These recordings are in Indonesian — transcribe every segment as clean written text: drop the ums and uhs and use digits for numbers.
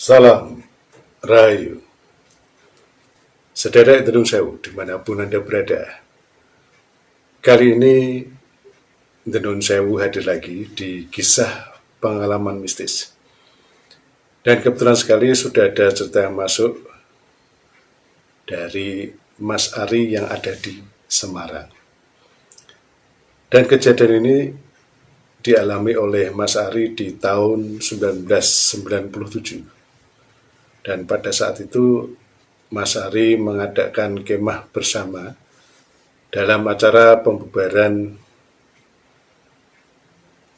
Salam Rahayu, sederek Tenung Sewu dimanapun Anda berada. Kali ini Tenung Sewu hadir lagi di kisah pengalaman mistis. Dan kebetulan sekali sudah ada cerita yang masuk dari Mas Ari yang ada di Semarang. Dan kejadian ini dialami oleh Mas Ari di tahun 1997. Dan pada saat itu Mas Ari mengadakan kemah bersama dalam acara pembubaran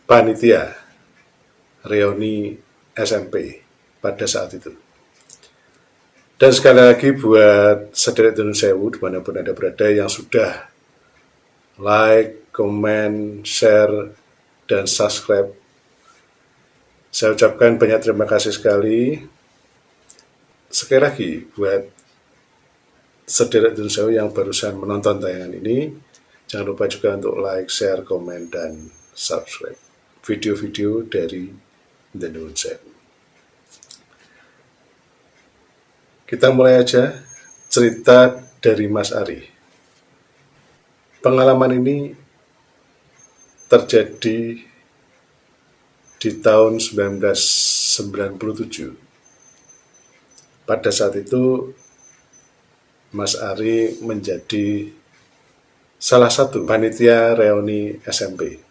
panitia reuni SMP pada saat itu. Dan sekali lagi buat sederek Tenung Sewu dimanapun Anda berada yang sudah like, komen, share, dan subscribe, saya ucapkan banyak terima kasih sekali. Sekali lagi buat sederek Tenung Sewu yang barusan menonton tayangan ini, jangan lupa juga untuk like, share, komen, dan subscribe video-video dari Tenung Sewu. Kita mulai aja cerita dari Mas Ari. Pengalaman ini terjadi di tahun 1997. Pada saat itu Mas Ari menjadi salah satu panitia reuni SMP.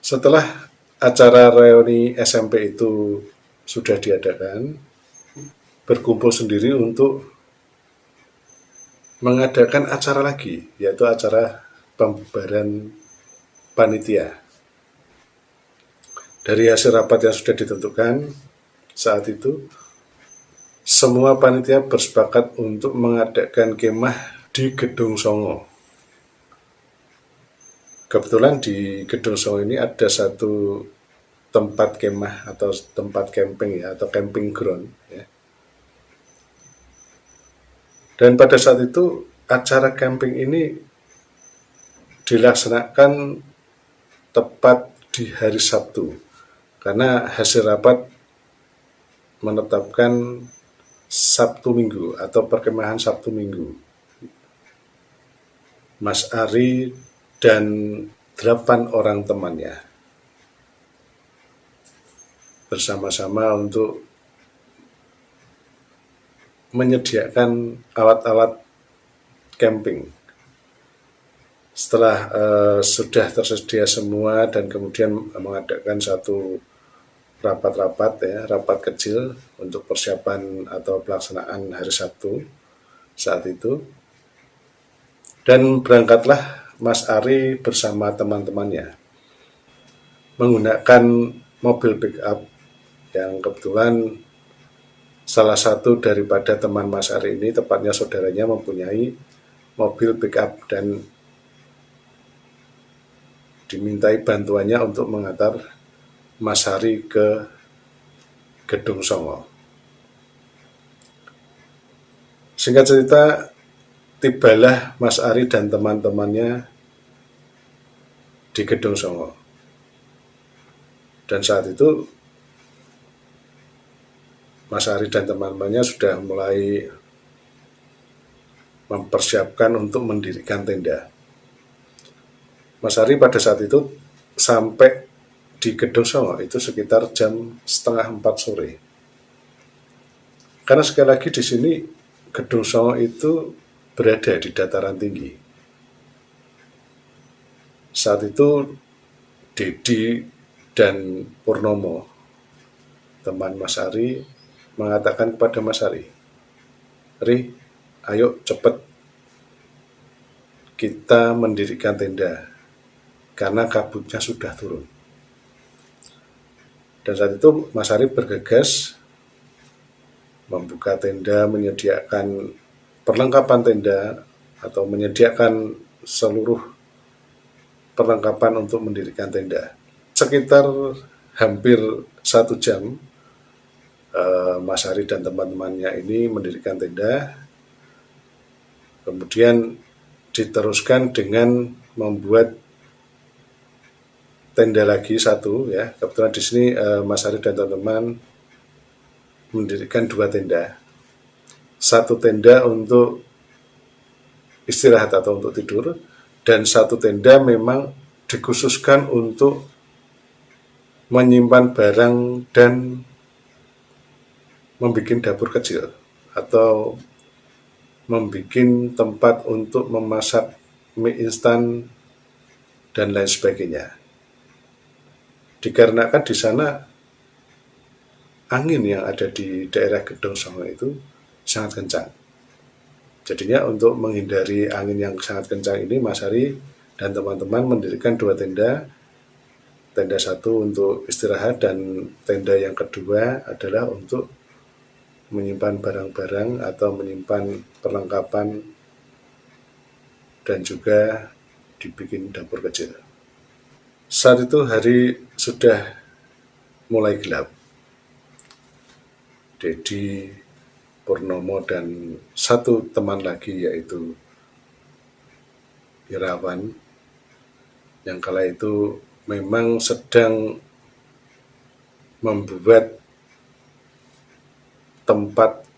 Setelah acara reuni SMP itu sudah diadakan, berkumpul sendiri untuk mengadakan acara lagi, yaitu acara pembubaran panitia. Dari hasil rapat yang sudah ditentukan saat itu, semua panitia bersepakat untuk mengadakan kemah di Gedung Songo. Kebetulan di Gedung Songo ini ada satu tempat kemah atau tempat camping ya, atau camping ground ya. Dan pada saat itu acara camping ini dilaksanakan tepat di hari Sabtu, karena hasil rapat menetapkan Sabtu Minggu atau perkemahan Sabtu Minggu. Mas Ari dan 8 orang temannya bersama-sama untuk menyediakan alat-alat camping. Setelah sudah tersedia semua dan kemudian mengadakan satu rapat-rapat ya, rapat kecil untuk persiapan atau pelaksanaan hari Sabtu saat itu. Dan berangkatlah Mas Ari bersama teman-temannya menggunakan mobil pick up yang kebetulan salah satu daripada teman Mas Ari ini, tepatnya saudaranya, mempunyai mobil pick up dan dimintai bantuannya untuk mengantar Mas Ari ke Gedung Songo. Singkat cerita, tibalah Mas Ari dan teman-temannya di Gedung Songo. Dan saat itu Mas Ari dan teman-temannya sudah mulai mempersiapkan untuk mendirikan tenda. Mas Ari pada saat itu sampai di Gedung Songo itu sekitar jam 3:30 sore. Karena sekali lagi di sini Gedung Songo itu berada di dataran tinggi. Saat itu Dedi dan Purnomo, teman Mas Ari, mengatakan kepada Mas Ari, "Ri, ayo cepet kita mendirikan tenda karena kabutnya sudah turun." Dan saat itu Mas Ari bergegas membuka tenda, menyediakan perlengkapan tenda atau menyediakan seluruh perlengkapan untuk mendirikan tenda. Sekitar hampir 1 jam Mas Ari dan teman-temannya ini mendirikan tenda. Kemudian diteruskan dengan membuat tenda lagi satu ya. Kebetulan di sini Mas Ari dan teman-teman mendirikan 2 tenda. Satu tenda untuk istirahat atau untuk tidur, dan satu tenda memang dikhususkan untuk menyimpan barang dan membuat dapur kecil atau membuat tempat untuk memasak mie instan dan lain sebagainya. Dikarenakan di sana angin yang ada di daerah Gedong Songo itu sangat kencang. Jadinya untuk menghindari angin yang sangat kencang ini, Mas Ari dan teman-teman mendirikan 2 tenda. Tenda satu untuk istirahat dan tenda yang kedua adalah untuk menyimpan barang-barang atau menyimpan perlengkapan dan juga dibikin dapur kecil. Saat itu hari sudah mulai gelap. Dedi, Purnomo, dan satu teman lagi yaitu Irawan yang kala itu memang sedang membuat tempat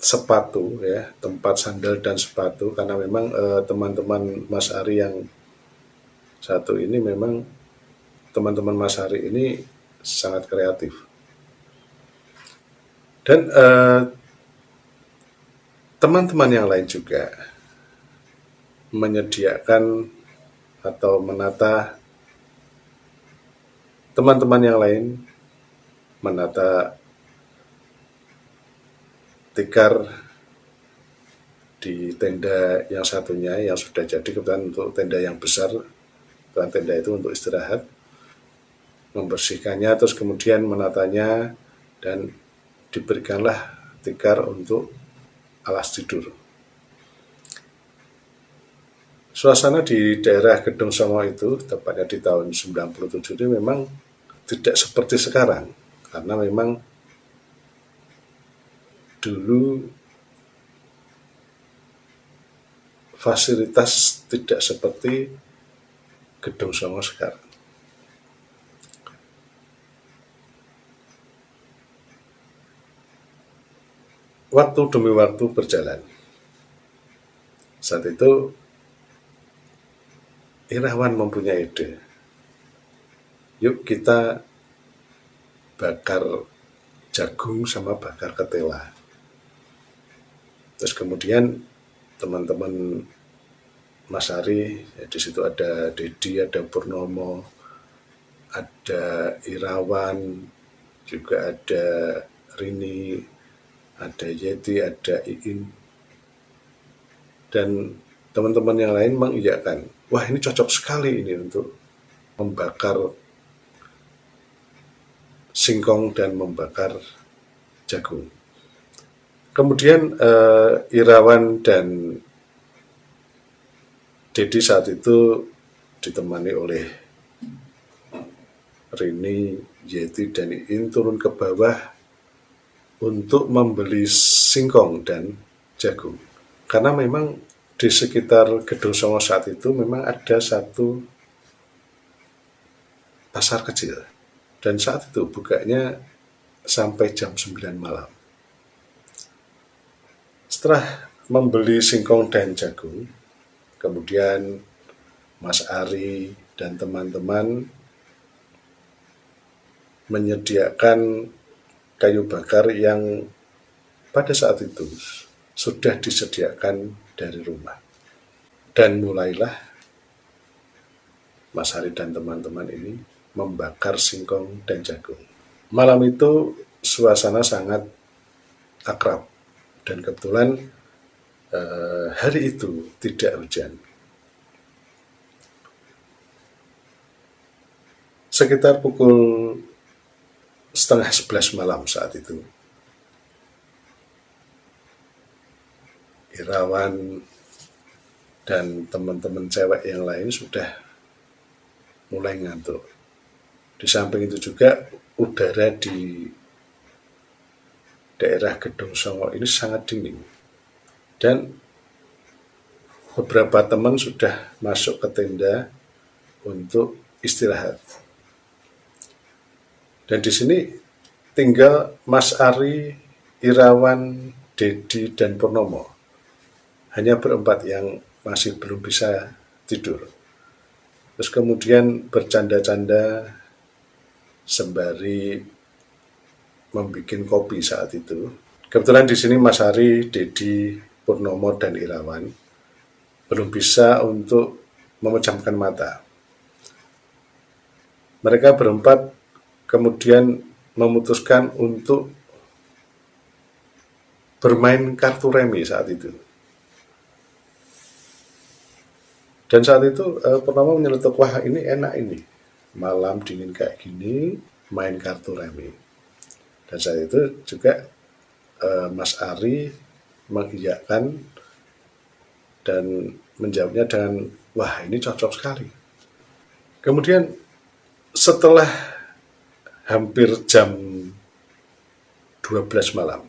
sepatu ya, tempat sandal dan sepatu, karena memang teman-teman Mas Ari yang satu ini memang teman-teman Mas Ari ini sangat kreatif. Dan teman-teman yang lain juga menyediakan atau menata, teman-teman yang lain menata tikar di tenda yang satunya yang sudah jadi, kebetulan untuk tenda yang besar, dan tenda itu untuk istirahat, membersihkannya, terus kemudian menatanya, dan diberikanlah tikar untuk alas tidur. Suasana di daerah Gedong Songo itu, tepatnya di tahun 97 ini memang tidak seperti sekarang, karena memang dulu fasilitas tidak seperti Gedong Songo sekarang. Waktu demi waktu berjalan. Saat itu Irawan mempunyai ide, yuk kita bakar jagung sama bakar ketela. Terus kemudian teman-teman Mas Ari, ya di situ ada Dedi, ada Purnomo, ada Irawan, juga ada Rini, ada Yeti, ada Iin, dan teman-teman yang lain mengiyakan, wah ini cocok sekali ini untuk membakar singkong dan membakar jagung. Kemudian Irawan dan Dedi saat itu ditemani oleh Rini, Yeti, dan Iin turun ke bawah untuk membeli singkong dan jagung. Karena memang di sekitar Gedong Songo saat itu memang ada satu pasar kecil, dan saat itu bukanya sampai jam 9 malam. Setelah membeli singkong dan jagung, kemudian Mas Ari dan teman-teman menyediakan kayu bakar yang pada saat itu sudah disediakan dari rumah. Dan mulailah Mas Ari dan teman-teman ini membakar singkong dan jagung. Malam itu suasana sangat akrab, dan kebetulan hari itu tidak hujan. Sekitar pukul 10:30 malam saat itu, Irawan dan teman-teman cewek yang lain sudah mulai ngantuk. Di samping itu juga udara di daerah Gedong Songo ini sangat dingin, dan beberapa teman sudah masuk ke tenda untuk istirahat. Dan di sini tinggal Mas Ari, Irawan, Dedi, dan Purnomo. Hanya berempat yang masih belum bisa tidur. Terus kemudian bercanda-canda sembari membuat kopi saat itu. Kebetulan di sini Mas Ari, Dedi, Purnomo, dan Irawan belum bisa untuk memejamkan mata. Mereka berempat kemudian memutuskan untuk bermain kartu remi saat itu. Dan saat itu Purnomo menyeletuk, wah ini enak ini, malam dingin kayak gini main kartu remi. Dan saat itu juga Mas Ari mengiyakan dan menjawabnya dengan, wah ini cocok sekali. Kemudian setelah hampir jam 12 malam,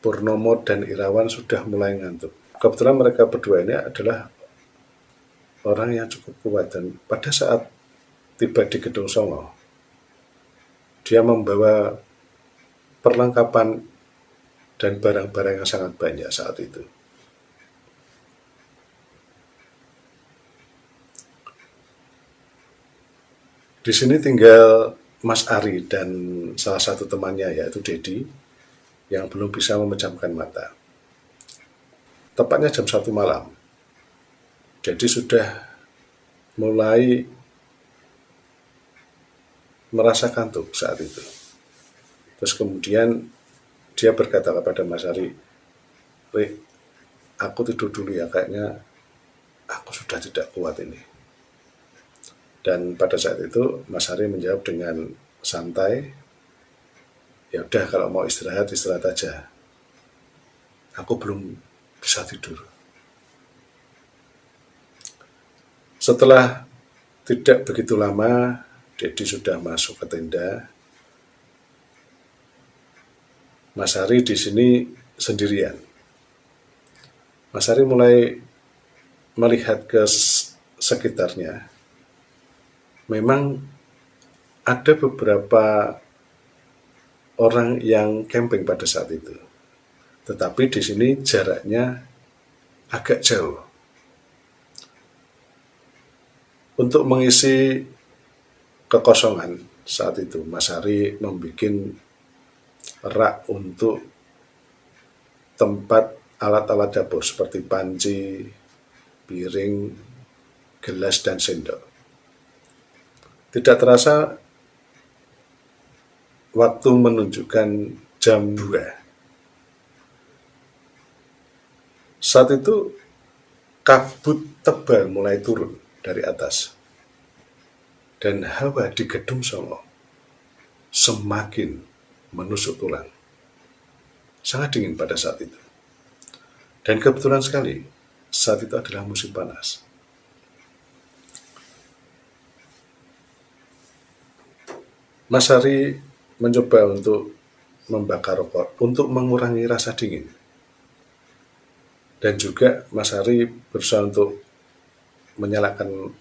Purnomo dan Irawan sudah mulai ngantuk. Kebetulan mereka berdua ini adalah orang yang cukup kuat, dan pada saat tiba di Gedung Songo, dia membawa perlengkapan dan barang-barang yang sangat banyak saat itu. Di sini tinggal Mas Ari dan salah satu temannya yaitu Dedi yang belum bisa memejamkan mata. Tepatnya jam 1 malam, Dedi sudah mulai merasa kantuk saat itu. Terus kemudian dia berkata kepada Mas Ari, Rik, aku tidur dulu ya, kayaknya aku sudah tidak kuat ini. Dan pada saat itu Mas Ari menjawab dengan santai, ya udah kalau mau istirahat, istirahat aja. Aku belum bisa tidur. Setelah tidak begitu lama, Dedi sudah masuk ke tenda. Mas Ari di sini sendirian. Mas Ari mulai melihat ke sekitarnya. Memang ada beberapa orang yang camping pada saat itu. Tetapi di sini jaraknya agak jauh. Untuk mengisi kekosongan saat itu, Mas Ari membuat rak untuk tempat alat-alat dapur seperti panci, piring, gelas, dan sendok. Tidak terasa waktu menunjukkan jam 2. Saat itu kabut tebal mulai turun dari atas. Dan hawa di Gedung Songo semakin menusuk tulang. Sangat dingin pada saat itu. Dan kebetulan sekali, saat itu adalah musim panas. Mas Ari mencoba untuk membakar rokok untuk mengurangi rasa dingin. Dan juga Mas Ari berusaha untuk menyalakan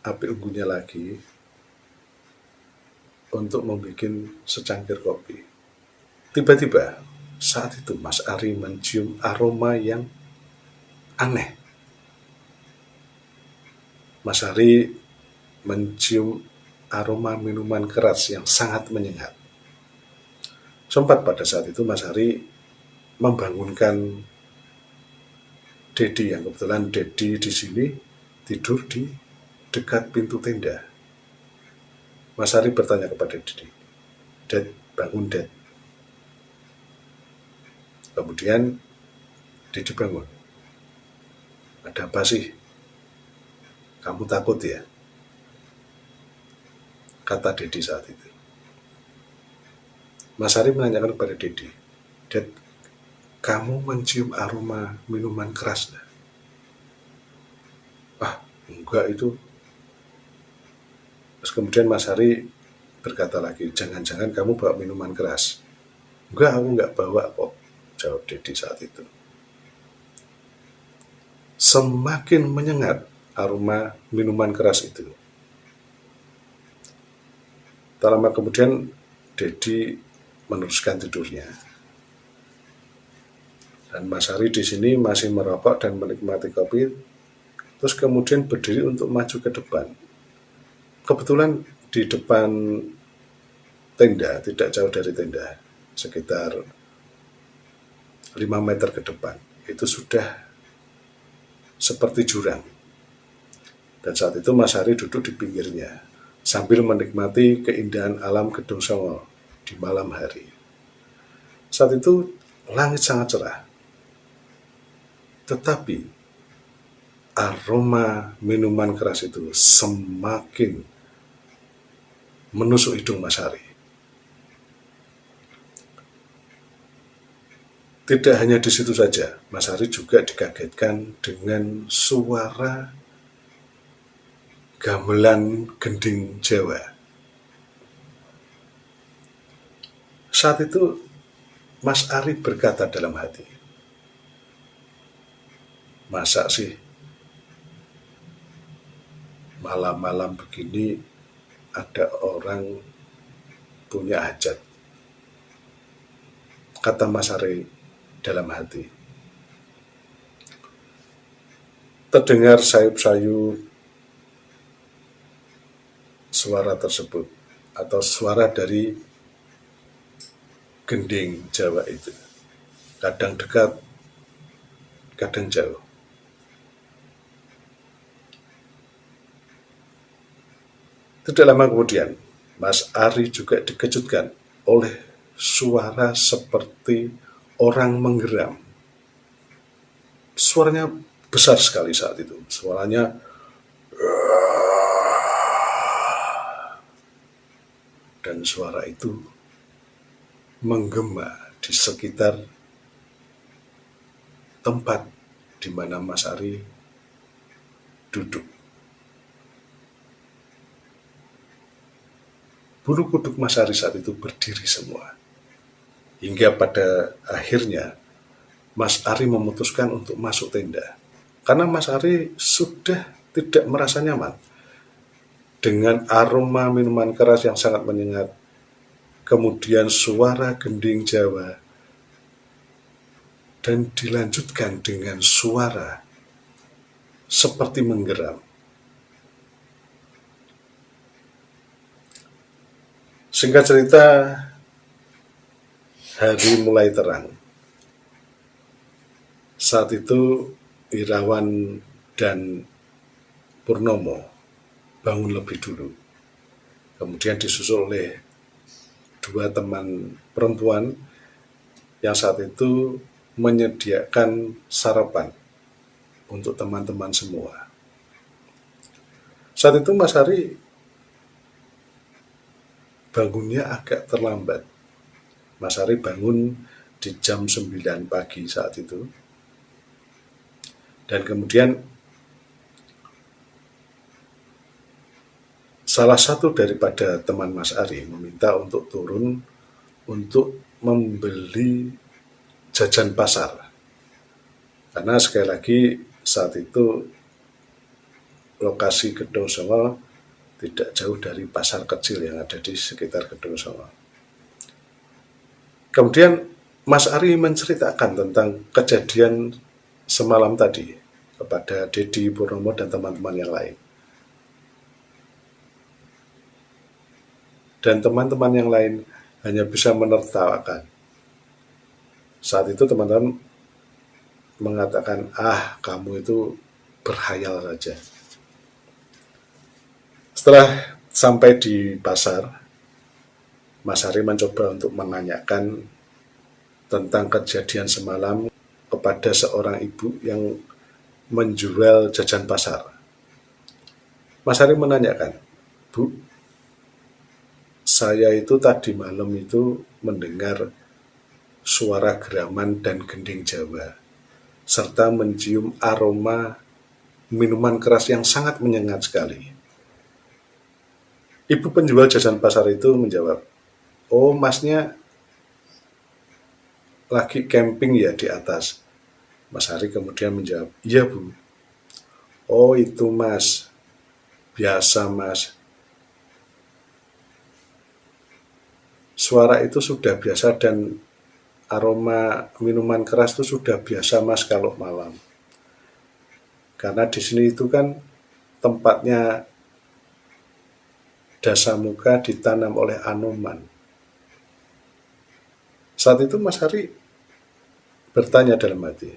api unggunnya lagi untuk membuat secangkir kopi. Tiba-tiba saat itu Mas Ari mencium aroma yang aneh. Mas Ari mencium aroma minuman keras yang sangat menyengat. Sempat pada saat itu Mas Ari membangunkan Dedi, yang kebetulan Dedi di sini tidur di dekat pintu tenda. Mas Ari bertanya kepada Dedi, Dad, bangun Dad. Kemudian Dedi bangun. Ada apa sih? Kamu takut ya? Kata Dedi saat itu. Mas Ari menanyakan kepada Dedi, Dad, kamu mencium aroma minuman keras? Ah, enggak itu. Terus kemudian Mas Ari berkata lagi, jangan-jangan kamu bawa minuman keras. Enggak, aku enggak bawa kok, jawab Dedi saat itu. Semakin menyengat aroma minuman keras itu. Tak lama kemudian Dedi meneruskan tidurnya. Dan Mas Ari di sini masih merokok dan menikmati kopi, terus kemudian berdiri untuk maju ke depan. Kebetulan di depan tenda, tidak jauh dari tenda, sekitar 5 meter ke depan, itu sudah seperti jurang. Dan saat itu Mas Ari duduk di pinggirnya, sambil menikmati keindahan alam Gedung Songo di malam hari. Saat itu langit sangat cerah, tetapi aroma minuman keras itu semakin menusuk hidung Mas Ari. Tidak hanya di situ saja, Mas Ari juga dikagetkan dengan suara gamelan gending Jawa. Saat itu Mas Ari berkata dalam hati, masa sih malam-malam begini ada orang punya hajat, kata Mas Ari dalam hati. Terdengar sayup-sayup suara tersebut, atau suara dari gending Jawa itu, kadang dekat, kadang jauh. Tidak lama kemudian, Mas Ari juga dikejutkan oleh suara seperti orang menggeram. Suaranya besar sekali saat itu. Suaranya dan suara itu menggema di sekitar tempat di mana Mas Ari duduk. Bulu kuduk Mas Ari saat itu berdiri semua. Hingga pada akhirnya Mas Ari memutuskan untuk masuk tenda. Karena Mas Ari sudah tidak merasa nyaman dengan aroma minuman keras yang sangat menyengat, kemudian suara gending Jawa, dan dilanjutkan dengan suara seperti menggeram. Singkat cerita, hari mulai terang. Saat itu Irawan dan Purnomo bangun lebih dulu. Kemudian disusul oleh 2 teman perempuan yang saat itu menyediakan sarapan untuk teman-teman semua. Saat itu Mas Ari bangunnya agak terlambat. Mas Ari bangun di jam 9 pagi saat itu. Dan kemudian salah satu daripada teman Mas Ari meminta untuk turun untuk membeli jajan pasar. Karena sekali lagi saat itu lokasi Gedung Songo tidak jauh dari pasar kecil yang ada di sekitar Gedung Songo. Kemudian Mas Ari menceritakan tentang kejadian semalam tadi kepada Dedi, Purnomo, dan teman-teman yang lain. Dan teman-teman yang lain hanya bisa menertawakan. Saat itu teman-teman mengatakan, kamu itu berhayal saja. Setelah sampai di pasar, Mas Ari mencoba untuk menanyakan tentang kejadian semalam kepada seorang ibu yang menjual jajan pasar. Mas Ari menanyakan, Bu, saya itu tadi malam itu mendengar suara geraman dan gending Jawa, serta mencium aroma minuman keras yang sangat menyengat sekali. Ibu penjual jajan pasar itu menjawab, oh masnya lagi camping ya di atas. Mas Ari kemudian menjawab, iya Bu, Oh itu mas, biasa mas. Suara itu sudah biasa dan aroma minuman keras itu sudah biasa mas kalau malam. Karena di sini itu kan tempatnya Dasamuka ditanam oleh Anoman. Saat itu Mas Hari bertanya dalam hati,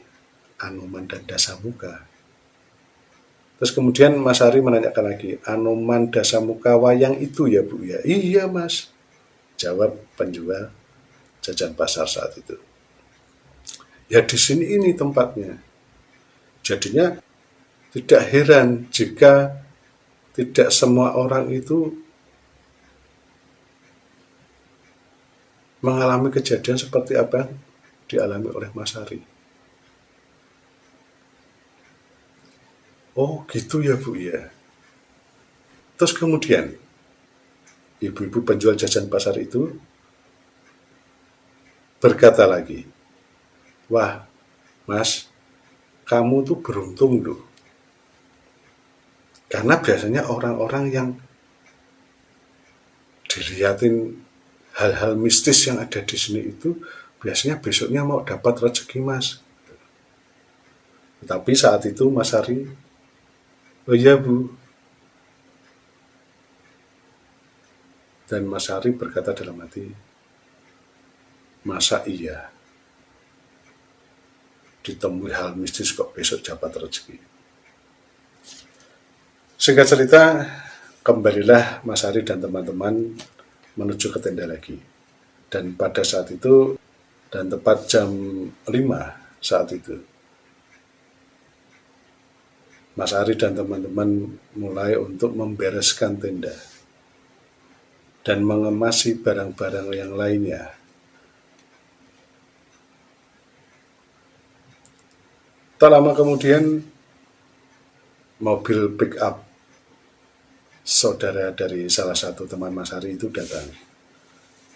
Anoman dan Dasamuka. Terus kemudian Mas Hari menanyakan lagi, Anoman Dasamuka wayang itu ya Bu ya? Iya Mas, jawab penjual jajan pasar saat itu. Ya di sini ini tempatnya. Jadinya tidak heran jika tidak semua orang itu mengalami kejadian seperti apa yang dialami oleh Mas Hari. Oh gitu ya Bu ya. Terus kemudian ibu-ibu penjual jajan pasar itu berkata lagi, wah Mas, kamu tuh beruntung loh. Karena biasanya orang-orang yang dilihatin hal-hal mistis yang ada di sini itu biasanya besoknya mau dapat rezeki Mas. Tapi saat itu Mas Hari, oh iya Bu. Dan Mas Hari berkata dalam hati, masa iya ditemui hal mistis kok besok dapat rezeki. Singkat cerita, kembalilah Mas Hari dan teman-teman menuju ke tenda lagi. Dan pada saat itu, dan tepat jam 5 saat itu, Mas Hari dan teman-teman mulai untuk membereskan tenda dan mengemasi barang-barang yang lainnya. Tak lama kemudian, mobil pick up saudara dari salah satu teman Mas Hari itu datang.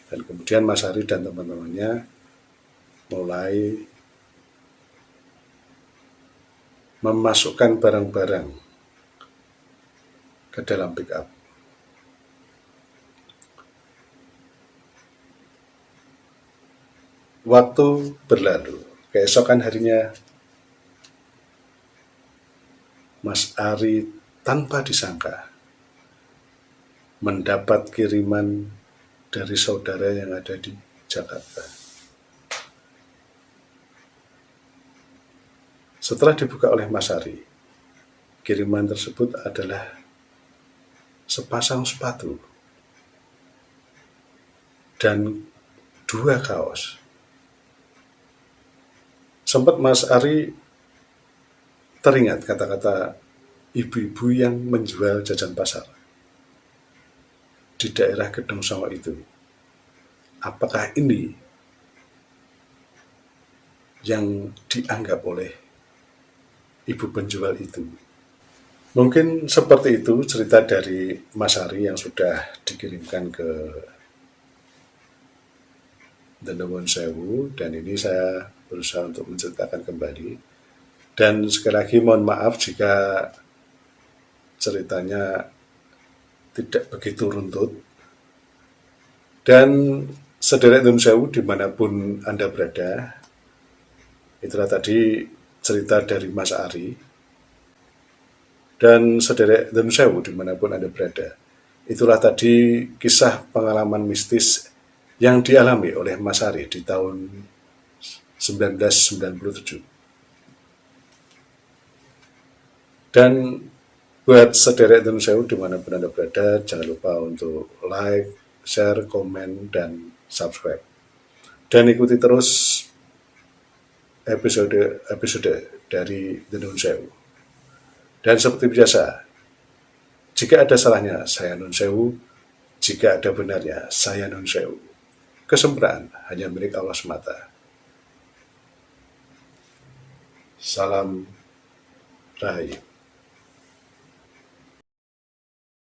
Dan kemudian Mas Hari dan teman-temannya mulai memasukkan barang-barang ke dalam pick up. Waktu berlalu, keesokan harinya Mas Ari tanpa disangka mendapat kiriman dari saudara yang ada di Jakarta. Setelah dibuka oleh Mas Ari, kiriman tersebut adalah sepasang sepatu dan 2 kaos. Sempat Mas Ari teringat kata-kata ibu-ibu yang menjual jajan pasar di daerah Gedung Songo itu. Apakah ini yang dianggap oleh ibu penjual itu? Mungkin seperti itu cerita dari Mas Hari yang sudah dikirimkan ke The Nuwun Sewu, dan ini saya berusaha untuk menceritakan kembali. Dan sekali lagi mohon maaf jika ceritanya tidak begitu runtut. Dan sederek Nuwun Sewu dimanapun Anda berada, itulah tadi cerita dari Mas Ari. Dan sederek Nuwun Sewu dimanapun Anda berada, itulah tadi kisah pengalaman mistis yang dialami oleh Mas Ari di tahun 1997. Dan buat sederek Nuwun Sewu dimanapun Anda berada, jangan lupa untuk like, share, komen, dan subscribe. Dan ikuti terus episode dari The Nuwun Sewu. Dan seperti biasa, jika ada salahnya, saya Nuwun Sewu. Jika ada benarnya, saya Nuwun Sewu. Kesempurnaan hanya milik Allah semata. Salam Rahayu.